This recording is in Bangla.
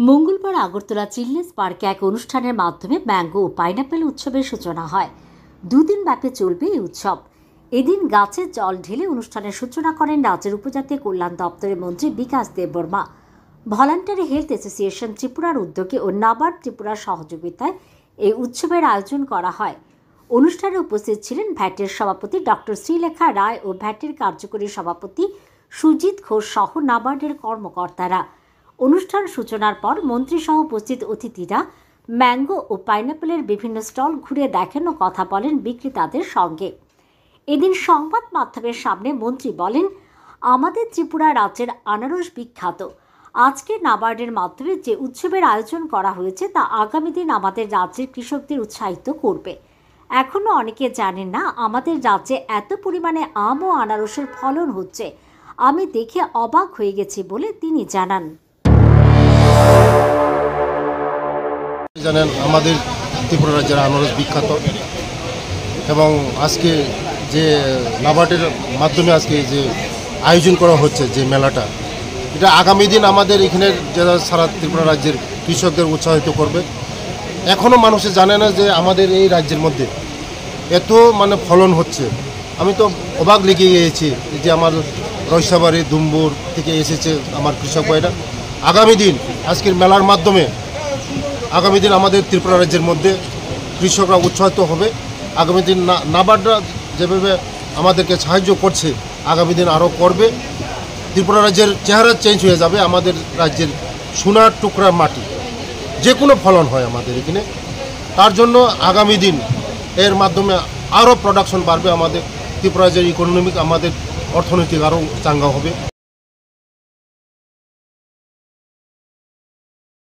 মঙ্গলবার আগরতলা চিলড্রেন্স পার্কে এক অনুষ্ঠানের মাধ্যমে ম্যাঙ্গো ও পাইনাপেল উৎসবের সূচনা হয়। দুদিন ব্যাপী চলবে এই উৎসব। এদিন গাছে জল ঢেলে অনুষ্ঠানের সূচনা করেন রাজ্যের উপজাতি কল্যাণ দপ্তরের মন্ত্রী বিকাশ দেববর্মা। ভলান্টারি হেলথ অ্যাসোসিয়েশন ত্রিপুরার উদ্যোগে ও নাবার্ড ত্রিপুরার সহযোগিতায় এই উৎসবের আয়োজন করা হয়। অনুষ্ঠানে উপস্থিত ছিলেন ভ্যাটের সভাপতি ডক্টর শ্রীলেখা রায় ও ভ্যাটের কার্যকরী সভাপতি সুজিত ঘোষ সহ নাবার্ডের কর্মকর্তারা। অনুষ্ঠান সূচনার পর মন্ত্রীসহ উপস্থিত অতিথিরা ম্যাঙ্গো ও পাইনাপেলের বিভিন্ন স্টল ঘুরে দেখেন ও কথা বলেন বিক্রেতাদের সঙ্গে। এদিন সংবাদ মাধ্যমের সামনে মন্ত্রী বলেন, আমাদের ত্রিপুরা রাজ্যের আনারস বিখ্যাত। আজকে নাবার্ডের মাধ্যমে যে উৎসবের আয়োজন করা হয়েছে তা আগামী দিন আমাদের রাজ্যের কৃষকদের উৎসাহিত করবে। এখনও অনেকে জানেন না আমাদের রাজ্যে এত পরিমাণে আম ও আনারসের ফলন হচ্ছে। আমি দেখে অবাক হয়ে গেছি বলে তিনি জানান। জানেন আমাদের ত্রিপুরা রাজ্যের আনারস বিখ্যাত এবং আজকে যে নাবার্ডের মাধ্যমে আজকে যে আয়োজন করা হচ্ছে যে মেলাটা, এটা আগামী দিন আমাদের এখানের যারা সারা ত্রিপুরা রাজ্যের কৃষকদের উৎসাহিত করবে। এখনও মানুষে জানে না যে আমাদের এই রাজ্যের মধ্যে এত ফলন হচ্ছে। আমি তো অবাক লেগে গিয়েছি যে আমার রয়সাবাড়ি দুম্বুর থেকে এসেছে আমার কৃষক ভাইরা। আগামী দিন আজকের মেলার মাধ্যমে আগামী দিন আমাদের ত্রিপুরা রাজ্যের মধ্যে কৃষকরা উৎসাহিত হবে। আগামী দিন নাবার্ডরা যেভাবে আমাদেরকে সাহায্য করছে আগামী দিন আরও করবে। ত্রিপুরা রাজ্যের চেহারা চেঞ্জ হয়ে যাবে। আমাদের রাজ্যের সোনার টুকরা মাটি যে কোনো ফলন হয় আমাদের এখানে। তার জন্য আগামী দিন এর মাধ্যমে আরও প্রোডাকশন বাড়বে। আমাদের ত্রিপুরা রাজ্যের ইকোনমিক আমাদের অর্থনৈতিক আরও চাঙ্গা হবে।